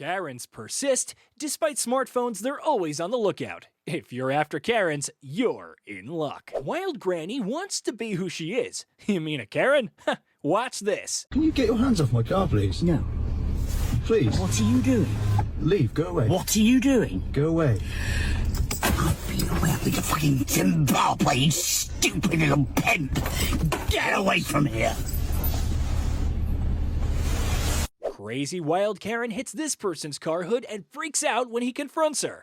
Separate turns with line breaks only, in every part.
Karens persist. Despite smartphones, they're always on the lookout. If you're after Karens, you're in luck. Wild Granny wants to be who she is. You mean a Karen? Watch this.
Can you get your hands off my car, please?
No.
Please.
What are you doing?
Leave, go away.
What are you doing?
Go away.
I've been away up into fucking Zimbabwe, you stupid little pimp. Get away from here.
Crazy Wild Karen hits this person's car hood and freaks out when he confronts her.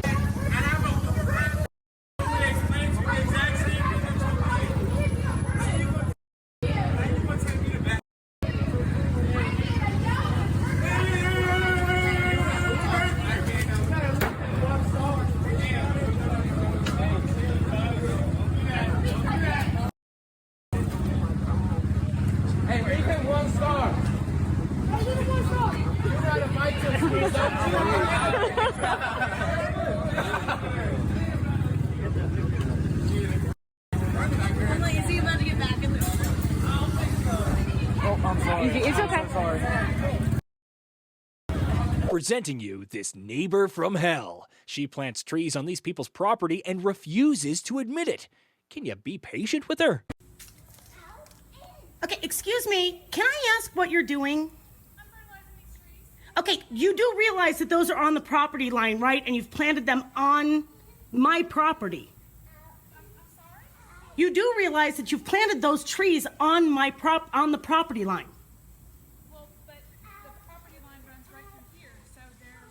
It's okay.
Presenting you this neighbor from hell. She plants trees on these people's property and refuses to admit it. Can you be patient with her?
Okay, excuse me. Can I ask what you're doing? Okay, you do realize that those are on the property line, right? And you've planted them on my property. You do realize that you've planted those trees on on the property line.
Well, but the property line runs right through here, so they're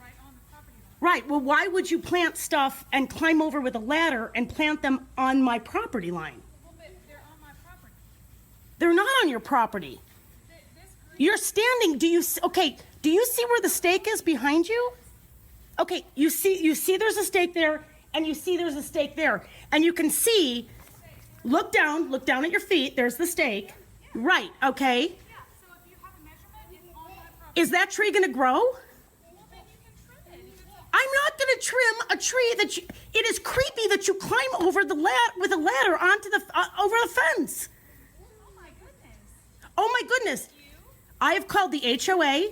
right on the property line.
Right, well, why would you plant stuff and climb over with a ladder and plant them on my property line?
Well, but they're on my property.
They're not on your property. You're standing, do you see where the stake is behind you? Okay, you see there's a stake there, and you see there's a stake there. And you can see, look down at your feet, there's the stake. Right, okay.
Yeah, so if you have a measurement, it's on my property.
Is that tree gonna grow?
Well, then you can trim it.
I'm not gonna trim a tree that it is creepy that you climb over with a ladder onto over the fence.
Oh my goodness.
Oh my goodness. I have called the HOA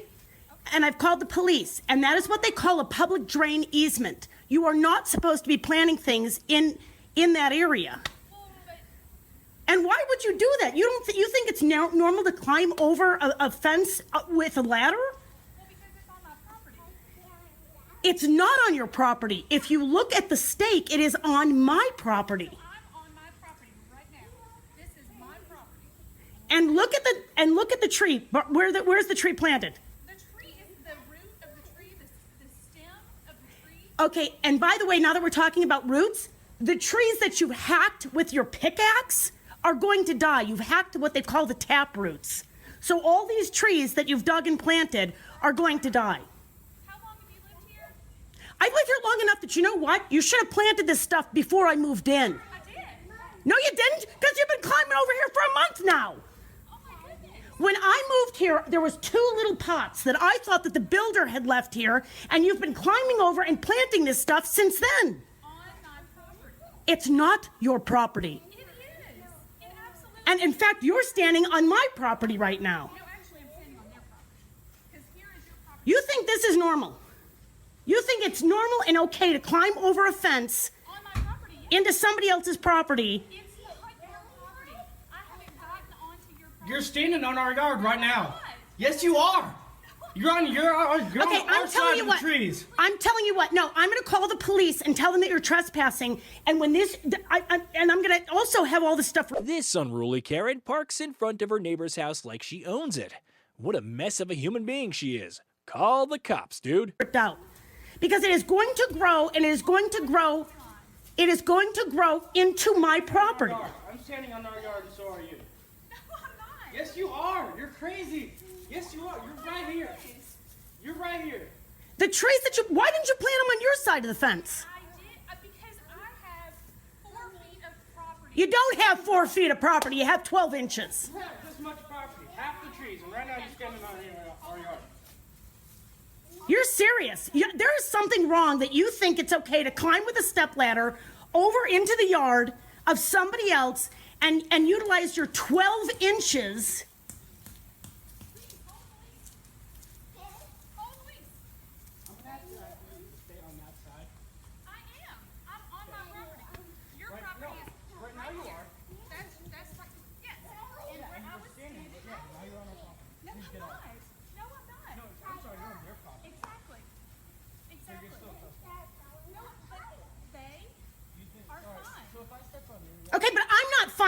and I've called the police, and that is what they call a public drain easement. You are not supposed to be planting things in that area.
Well, but
And why would you do that? You think it's normal to climb over a fence with a ladder?
well, because it's on my property.
It's not on your property. If you look at the stake, it is on my property.
I'm on my property right now. This is my property.
And look at the tree. But where's the tree planted?
The tree is the root of the tree, the stem of the tree.
Okay, and by the way, now that we're talking about roots, the trees that you hacked with your pickaxe are going to die. You've hacked what they call the tap roots. So all these trees that you've dug and planted are going to die.
How long have you lived here?
I've lived here long enough that you know what? You should have planted this stuff before I moved in.
I did.
No, you didn't, because you've been climbing over here for a month now.
Oh my goodness.
When I moved here, there was 2 little pots that I thought that the builder had left here, and you've been climbing over and planting this stuff since then.
On my property.
It's not your property.
It is. It absolutely
And in fact, you're standing on my property right now.
No, actually, I'm standing on their property. Because here is your property.
You think this is normal? You think it's normal and okay to climb over a fence
On my property.
into somebody else's property?
It's not your property. I haven't gotten onto your property.
You're standing on our yard right now. Yes, you are. You're on
Okay,
our
I'm telling
side
you
of the
what.
trees.
I'm telling you what. No, I'm going to call the police and tell them that you're trespassing. And when I'm going to also have all this stuff.
This unruly Karen parks in front of her neighbor's house like she owns it. What a mess of a human being she is. Call the cops, dude.
Ripped out, because it is going to grow, and it is going to grow. It is going to grow into my property.
I'm standing on our yard, and so are you.
No, I'm not.
Yes, you are. You're crazy. Yes, you are. You're right here. You're right here.
The trees that why didn't you plant them on your side of the fence?
I did because I have 4 feet of property.
You don't have 4 feet of property. You have 12 inches.
You have this much property, half the trees, and right now you're standing on our yard.
You're serious. There is something wrong that you think it's okay to climb with a stepladder over into the yard of somebody else and utilize your 12 inches.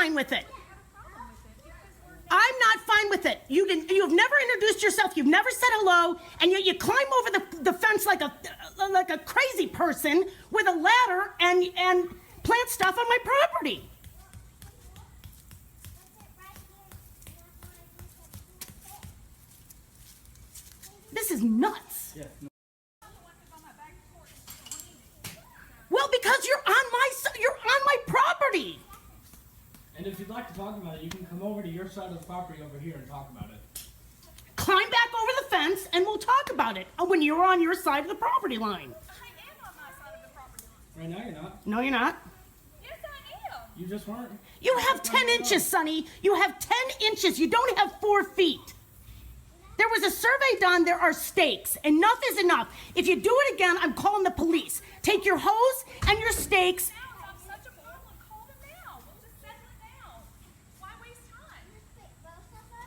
fine with it. I'm not fine with it. You've never introduced yourself. You've never said hello, and yet you climb over the fence like a crazy person with a ladder and plant stuff on my property. This is nuts.
Yeah.
Well, because you're on my property.
And if you'd like to talk about it, you can come over to your side of the property over here and talk about it.
Climb back over the fence and we'll talk about it when you're on your side of the property line.
I am on my side of the property line.
Right now you're not.
No, you're not.
Yes, I am.
You just weren't.
You have 10 inches, Sonny. You have 10 inches. You don't have 4 feet. There was a survey done. There are stakes. Enough is enough. If you do it again, I'm calling the police. Take your hose and your stakes.
I'm such a fool and call them now. We'll just settle it down. Why waste time?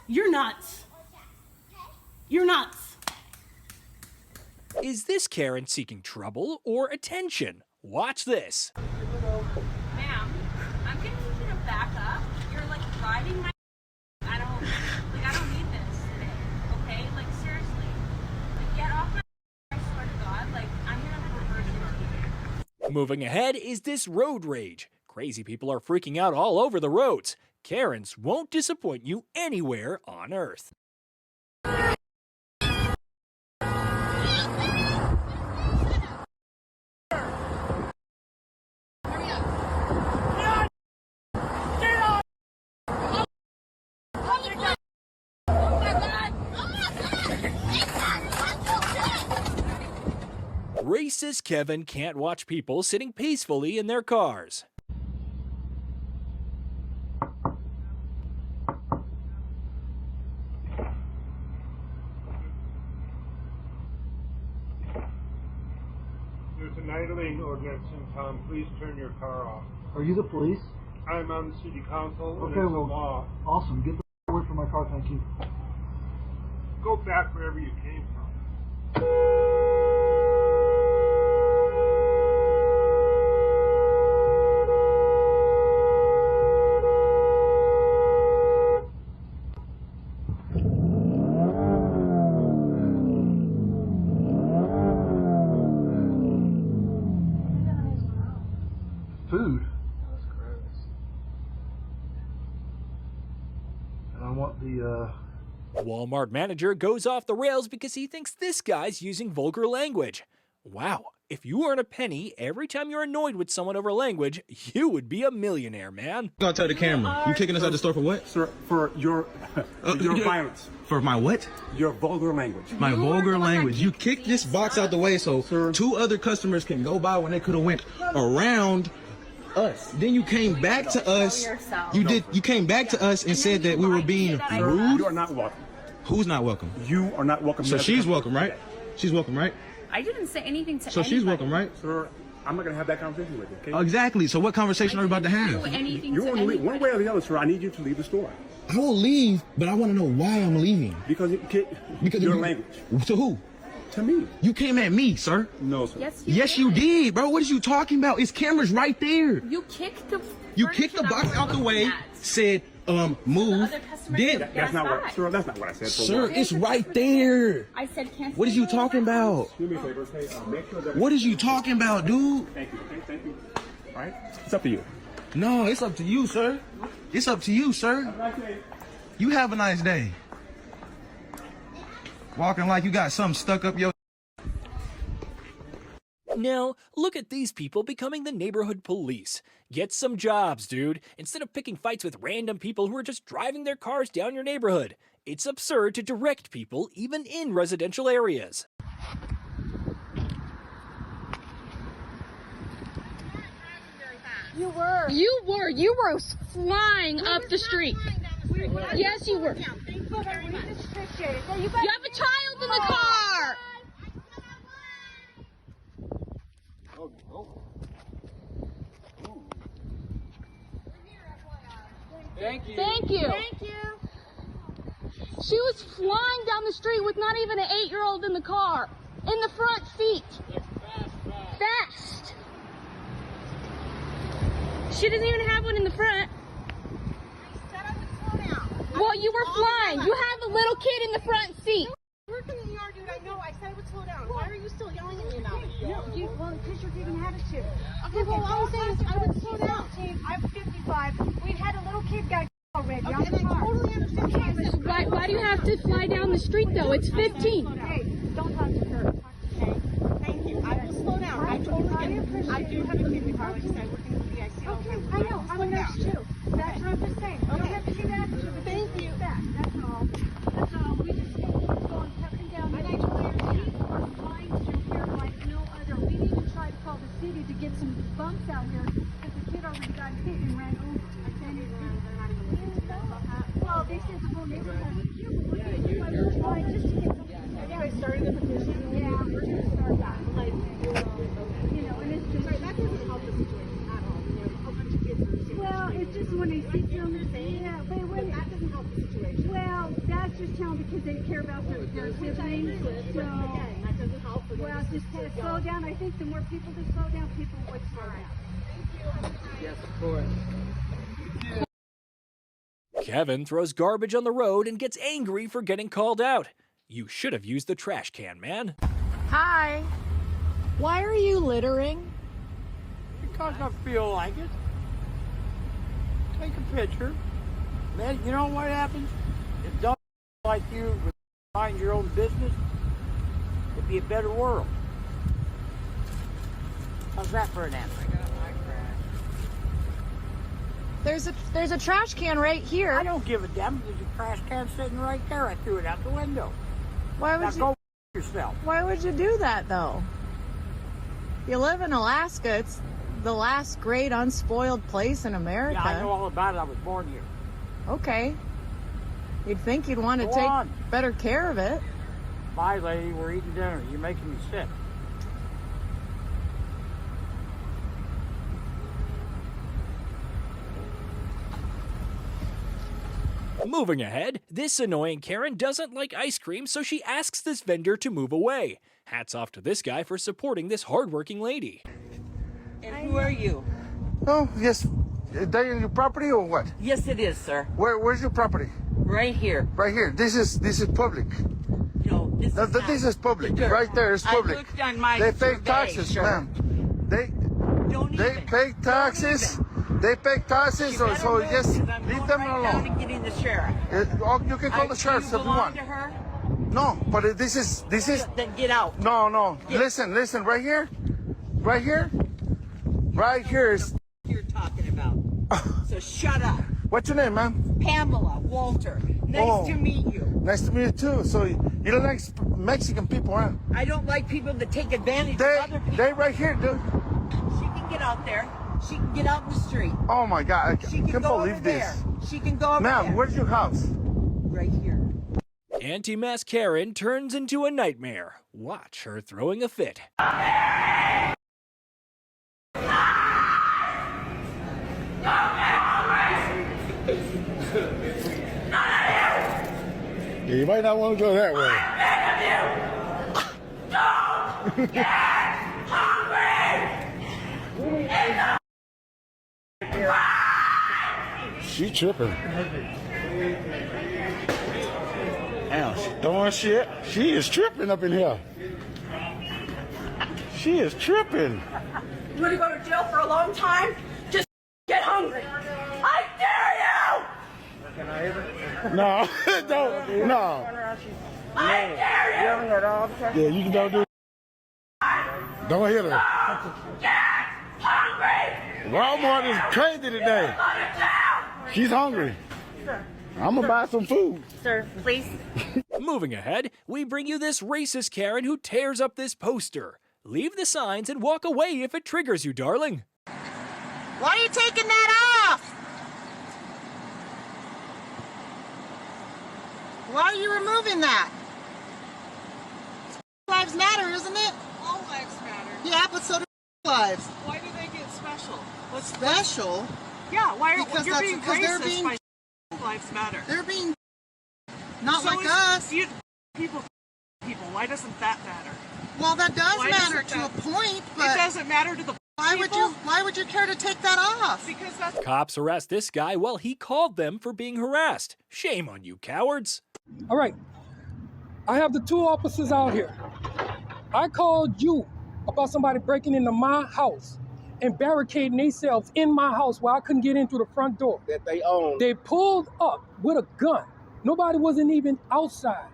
You're nuts. You're nuts.
Is this Karen seeking trouble or attention? Watch this.
Ma'am, I'm gonna need you to back up. You're like driving my. I don't need this today. Okay, like seriously, like get off my. I swear to God, like I'm gonna reverse you.
Moving ahead is this road rage. Crazy people are freaking out all over the roads. Karens won't disappoint you anywhere on Earth. Racist Kevin can't watch people sitting peacefully in their cars.
There's an idling ordinance in town. Please turn your car off.
Are you the police?
I'm on the city council, and
Okay,
it's a
well,
law.
awesome. Get the away from my car, thank you.
Go back wherever you came from.
Food. And I want the,
Walmart manager goes off the rails because he thinks this guy's using vulgar language. Wow, if you earn a penny every time you're annoyed with someone over language, you would be a millionaire, man.
I'll tell the camera. You kicking us out the store for what?
Sir, for your violence.
For my what?
Your vulgar language.
My vulgar language. You kicked this box out the way so two other customers can go by when they could have went around us. Then you came back to us. You came back to us and said that we were being rude.
You are not welcome.
Who's not welcome?
You are not welcome.
So she's welcome, right? She's welcome, right?
I didn't say anything to
So she's welcome, right?
Sir, I'm not going to have that conversation with you, okay?
Exactly. So what conversation are we about to have?
You're going to leave. One way or the other, sir, I need you to leave the store.
I will leave, but I want to know why I'm leaving.
Because your language.
To who?
To me.
You came at me, sir.
No, sir.
Yes, you did, bro. What are you talking about? It's cameras right there.
You kicked the.
You kicked the box out the way, said, move. Then
That's not what, sir, that's not what I said.
Sir, it's right there.
I said cancel.
What is you talking about?
Do me a favor, okay? Make sure that.
What is you talking about, dude?
Thank you. Okay, thank you. All right? It's up to you.
No, it's up to you, sir. It's up to you, sir. You have a nice day. Walking like you got something stuck up your.
Now, look at these people becoming the neighborhood police. Get some jobs, dude, instead of picking fights with random people who are just driving their cars down your neighborhood. It's absurd to direct people even in residential areas.
You were flying up the street. Yes, you were. You have a child in the car.
Thank you.
Thank you. She was flying down the street with not even an 8-year-old in the car, in the front seat. Fast. She doesn't even have one in the front. Well, you were flying. You have a little kid in the front seat.
Working in the yard, dude. I know. I said I would slow down. Why are you still yelling at me about it?
Well, because you're giving attitude.
Okay, well, all I'm saying is I would slow down.
I'm 55. We had a little kid got already on
Okay,
the
and I
car.
totally understand.
Why do you have to fly down the street, though? It's 15.
Hey, don't talk to her.
Okay, thank you. I will slow down. I totally get it. I do have a kid in the car. Like I said, I work in the VIC all the
Okay,
time.
I know. I'm a nurse too. That's what I'm just saying. You don't have to give attitude.
Thank you.
That's all. That's all. We just keep going up and down. And I totally understand. People are flying through here like no other. We need to try to call the city to get some bumps out here because the kid already got hit and ran over. I can't even. Well, they said the whole neighborhood has to hear, but we're trying just to get something.
Anyway, started the petition.
Yeah, we're going to start that. Like, you know, and it's just.
Right, that doesn't help the situation at all. You know, a bunch of kids are saying.
Well, it's just when they see them, yeah, but when
that doesn't help the situation.
well, that's just telling because they care about their siblings. So,
Again, that doesn't help for them.
well, just kind of slow down. I think the more people that slow down, people would slow down.
Yes, of course.
Kevin throws garbage on the road and gets angry for getting called out. You should have used the trash can, man.
Hi. Why are you littering?
Because I feel like it. Take a picture. Man, you know what happens? If dogs like you would mind your own business, it'd be a better world. How's that for an answer?
There's a trash can right here.
I don't give a damn. There's a trash can sitting right there. I threw it out the window.
Why
Now
would you?
go yourself.
Why would you do that though? You live in Alaska. It's the last great unspoiled place in America.
Yeah, I know all about it. I was born here.
Okay. You'd think you'd want to
Go
take
on.
better care of it.
Bye, lady. We're eating dinner. You're making me sick.
Moving ahead, this annoying Karen doesn't like ice cream, so she asks this vendor to move away. Hats off to this guy for supporting this hardworking lady.
And who are you?
Oh, yes. They in your property or what?
Yes, it is, sir.
Where's your property?
Right here.
Right here. This is public.
No, this is not.
This is public.
Sir,
Right there is public.
I looked on my
They pay
survey,
taxes,
sir.
ma'am. They pay taxes. They pay taxes,
You better
so
move,
just
'cause I'm
leave
going
them
right down
alone.
and getting the sheriff.
You can call the sheriff if you
belong
want.
to her?
No, but this is.
Then get out.
No.
Get-
Listen. Right here is.
You're talking about. So shut up.
What's your name, ma'am?
Pamela Walter. Nice to meet you.
Nice to meet you too. So you don't like Mexican people, huh?
I don't like people that take advantage of other people.
They right here, dude.
She can get out there. She can get out in the street.
Oh my God, I
She can
can't
go
believe
over
this.
there. She can go over
Ma'am,
there.
where's your house?
Right here.
Anti-mask Karen turns into a nightmare. Watch her throwing a fit.
Yeah, you might not want to go that way. She tripping. Damn, she throwing shit. She is tripping up in here. She is tripping.
You want to go to jail for a long time? Just get hungry. I dare you!
No, don't, no.
I dare you!
Yeah, you don't do. Don't hit her.
Get hungry!
Walmart is crazy today. She's hungry. I'm gonna buy some food.
Sir, please.
Moving ahead, we bring you this racist Karen who tears up this poster. Leave the signs and walk away if it triggers you, darling.
Why are you taking that off? Why are you removing that? Lives matter, isn't it?
All lives matter.
Yeah, but so do lives.
Why do they get special?
What's special?
Yeah, why are
Because
you're
that's
being
because they're
racist
being
by lives matter?
They're being not
So
like
is-
us.
People. Why doesn't that matter?
Well, that does
Why
matter
doesn't
to
that-
a point, but
it doesn't matter to the
why
Why would you care to take that off?
Because that's
Cops arrest this guy while he called them for being harassed. Shame on you, cowards.
All right. I have the 2 officers out here. I called you about somebody breaking into my house and barricading themselves in my house where I couldn't get in through the front door.
That they own.
They pulled up with a gun. Nobody wasn't even outside.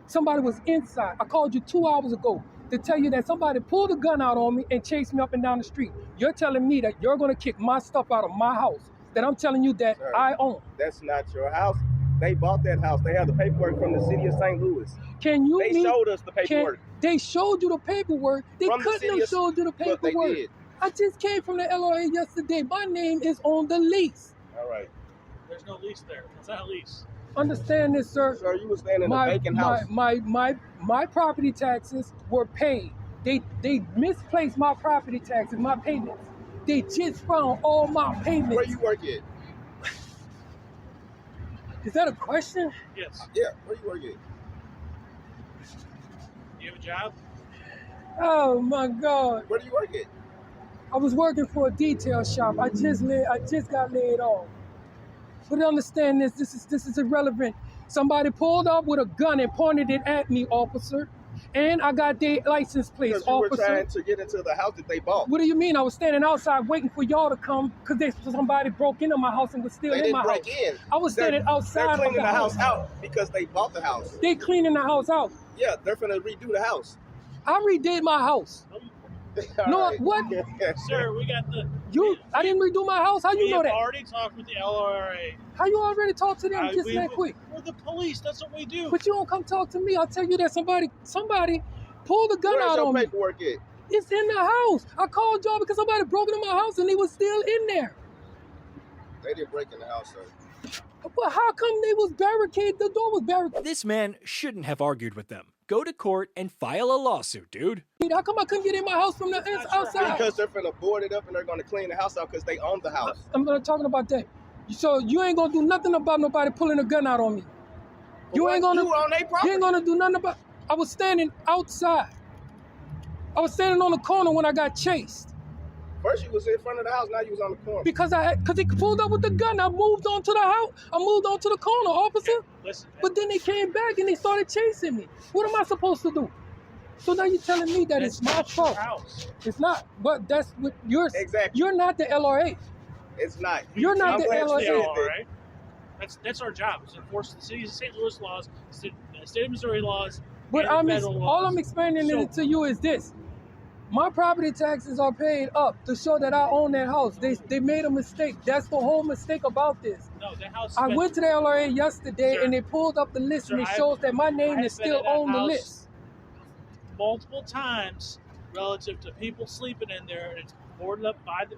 Somebody was inside. I called you 2 hours ago to tell you that somebody pulled a gun out on me and chased me up and down the street. You're telling me that you're going to kick my stuff out of my house that I'm telling you that
Sir,
I own.
That's not your house. They bought that house. They have the paperwork from the city of St. Louis.
Can you?
They showed us the paperwork.
They showed you the paperwork. They
From the
couldn't
city
have
of-
showed you the
but they
paperwork.
did.
I just came from the LRA yesterday. My name is on the lease.
All right.
There's no lease there. It's not a lease.
Understand this, sir.
Sir, you were staying in a vacant house.
My property taxes were paid. They misplaced my property taxes, my payments. They just found all my payments.
Where you work at?
Is that a question?
Yes.
Yeah, where you work at?
You have a job?
Oh my God.
Where do you work at?
I was working for a detail shop. I just got laid off. But understand this is irrelevant. Somebody pulled up with a gun and pointed it at me, officer. And I got their license plates,
Because you were
officer.
trying to get into the house that they bought.
What do you mean? I was standing outside waiting for y'all to come because somebody broke into my house and was still
They
in
didn't
my
break
house.
in.
I was standing outside
They're
of
cleaning
the house.
out because they bought the house.
They cleaning the house out.
Yeah, they're finna redo the house.
I redid my house. No,
All right.
what?
Sir, we got the...
I didn't redo my house. How you know
We
that?
have already talked with the LRA.
How you already talked to them just that quick?
We're the police. That's what we do.
But you don't come talk to me. I'll tell you that somebody pulled a gun
Where's
out
your
on me.
paperwork at?
It's in the house. I called y'all because somebody broke into my house and they was still in there.
They didn't break in the house, sir.
But how come they was barricaded? The door was barricaded.
This man shouldn't have argued with them. Go to court and file a lawsuit, dude.
How come I couldn't get in my house from the outside?
Because they're finna board it up and they're gonna clean the house out because they own the house.
I'm not talking about that. So you ain't gonna do nothing about nobody pulling a gun out on me. You ain't gonna.
You on their property.
You ain't gonna do nothing about. I was standing outside. I was standing on the corner when I got chased.
First you was in front of the house, now you was on the corner.
Because he pulled up with the gun. I moved on to the house. I moved on to the corner, officer.
Listen.
But then they came back and they started chasing me. What am I supposed to do? So now you're telling me that it's my fault. It's not. But that's what you're.
Exactly.
You're not the LRA.
It's not.
You're not the LRA.
LRA. That's our job. Is to enforce the city of St. Louis laws, the state of Missouri laws,
But
and the federal laws.
all I'm explaining it to you is this. My property taxes are paid up to show that I own that house. They made a mistake. That's the whole mistake about this.
No, that house.
I went to the LRA yesterday and they pulled up the list and it shows that my name is still on the list.
Multiple times relative to people sleeping in there, and it's boarded up by the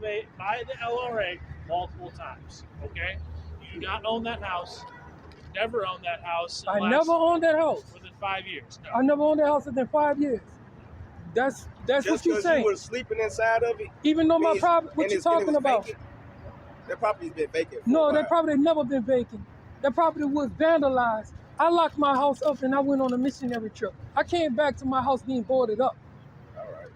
LRA multiple times. Okay, you do not own that house. You've never owned that house.
I never owned that house.
Within 5 years. No.
I never owned that house within 5 years. That's
Just
what you're saying.
You were sleeping inside of it.
Even though my property, what you talking about?
Vacant, that property's been vacant.
No, that property had never been vacant. That property was vandalized. I locked my house up and I went on a missionary trip. I came back to my house being boarded up.
All right.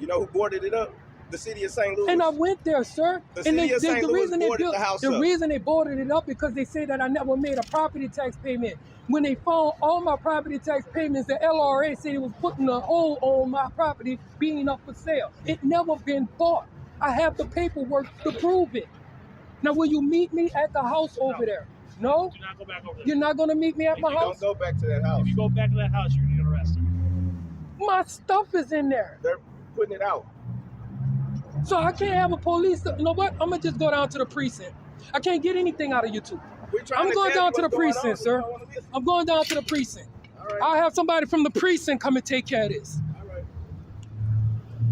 You know who boarded it up? The city of St. Louis.
And I went there, sir.
The city of St. Louis boarded the house up.
The reason they boarded it up because they say that I never made a property tax payment. When they found all my property tax payments, the LRA said it was putting a hold on my property being up for sale. It never been bought. I have the paperwork to prove it. Now, will you meet me at the house over there? No?
Do not go back over there.
You're not going to meet me at my house?
Don't go back to that house.
If you go back to that house, you're going to get arrested.
My stuff is in there.
They're putting it out.
So I can't have a police. You know what? I'm going to just go down to the precinct. I can't get anything out of you two. I'm going down to the precinct, sir. I'm going down to the precinct. I'll have somebody from the precinct come and take care of this.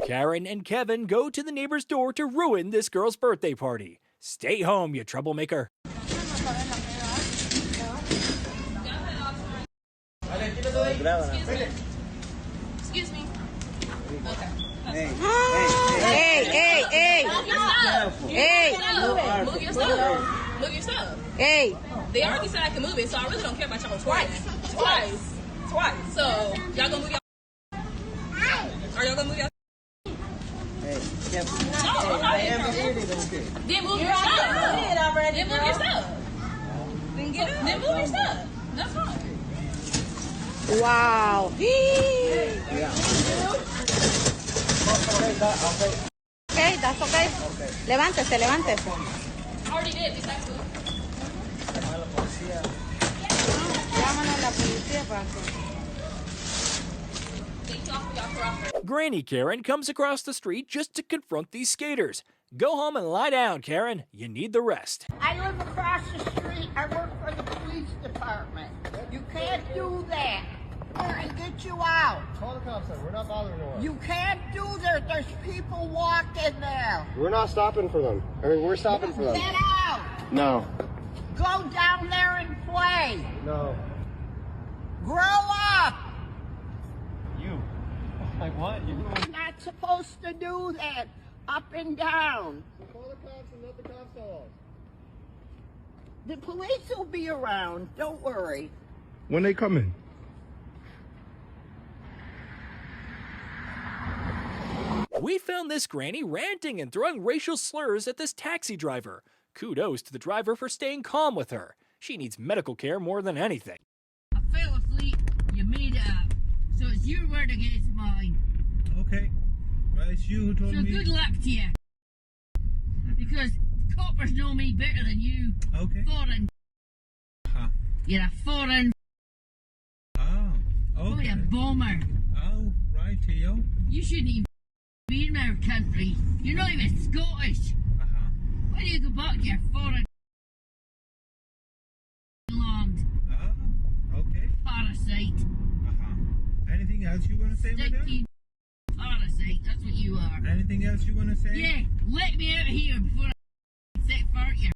Karen and Kevin go to the neighbor's door to ruin this girl's birthday party. Stay home, you troublemaker.
Excuse me. Okay.
Hey.
Move your stuff. Move your stuff.
Hey.
They already said I can move it, so I really don't care about y'all twice. So y'all gonna move y'all? Are y'all gonna move y'all?
Hey.
Then move your stuff. Then get up. Then move your stuff. That's fine.
Wow. Okay, that's okay. Levántese, levántese.
I already did, exactly.
Llámanos a la policía para
Granny Karen comes across the street just to confront these skaters. Go home and lie down, Karen. You need the rest.
I live across the street. I work for the police department. You can't do that. I get you out.
Call the cops then. We're not bothering no one.
You can't do that. There's people walking there.
We're not stopping for them. I mean, we're stopping for them.
Get out.
No.
Go down there and play.
No.
Grow up.
You. Like what? You.
You're not supposed to do that. Up and down.
Call the cops and let the cops tell us.
The police will be around. Don't worry.
When they coming?
We found this granny ranting and throwing racial slurs at this taxi driver. Kudos to the driver for staying calm with her. She needs medical care more than anything.
I fell asleep. You made it up. So it's your word against mine.
Okay. Well, it's you who told
So
me.
good luck to you. Because coppers know me better than you.
Okay.
Foreign. You're a foreign.
Oh,
Oh,
okay.
you bomber.
Oh, right, Theo.
You shouldn't even be in our country. You're not even Scottish. Why do you go back to your foreign land?
Oh, okay.
Parasite.
Anything else you want to say, madam?
Sticky parasite. That's what you are.
Anything else you want to say?
Yeah, let me out of here before I set fire to your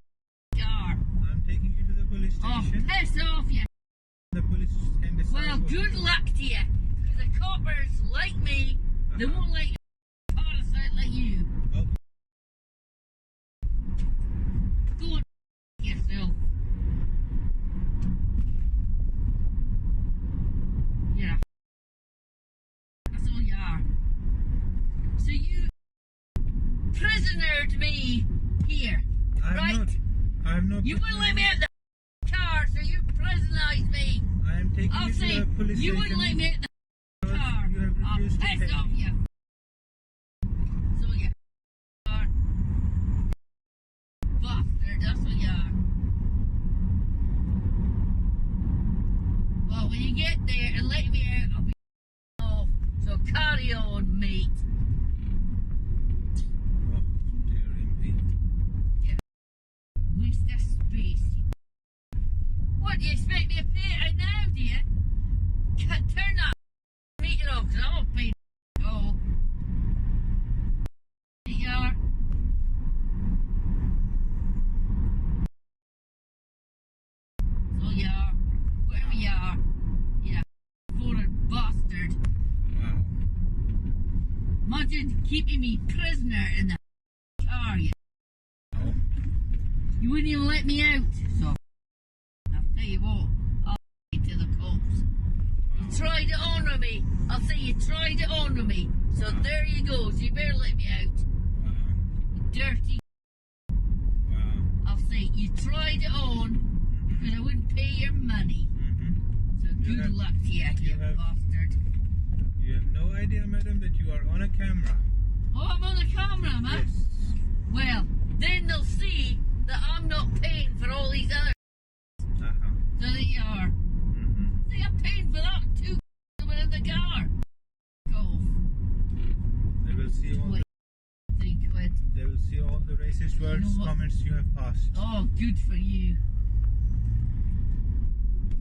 car.
I'm taking you to the police station.
Oh, piss off, you.
The police can decide.
Well,
what
good
to do.
luck to you. Because the coppers like me, they won't like a parasite like you.
Okay.
Go and yourself. Yeah. That's all you are. So you prisonered me here, right?
I'm not.
You wouldn't let me out the car, so you prisonized me.
I am taking
I'll
you
say
to the police
you
station.
wouldn't let me out the car.
You have
I'll
refused to
piss
pay.
off you. So you are bastard. That's what you are. Well, when you get there and let me out, I'll be off. So carry on, mate. Waste of space. What, do you expect me to pay it right now, do you? Can't turn that meter off, because I won't pay it all. There you are. So you are. Wherever you are. You foreign bastard.
Wow.
Imagine keeping me prisoner in the car, you. You wouldn't even let me out, so I'll tell you what, I'll take it to the cops. You tried to honour me. I'll say you tried to honour me. So there you go. So you better let me out. You dirty. I'll say you tried it on because I wouldn't pay your money. So good luck to you, you bastard.
You have no idea, madam, that you are on a camera.
Oh, I'm on the camera, man.
Yes.
Well, then they'll see that I'm not paying for all these other. So there you are. See, I'm paying for that too. Someone in the car. Go.
They will see all. They will see all the racist words, comments you have passed.
Oh, good for you.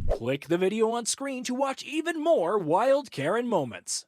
Click the video on screen to watch even more Wild Karen moments.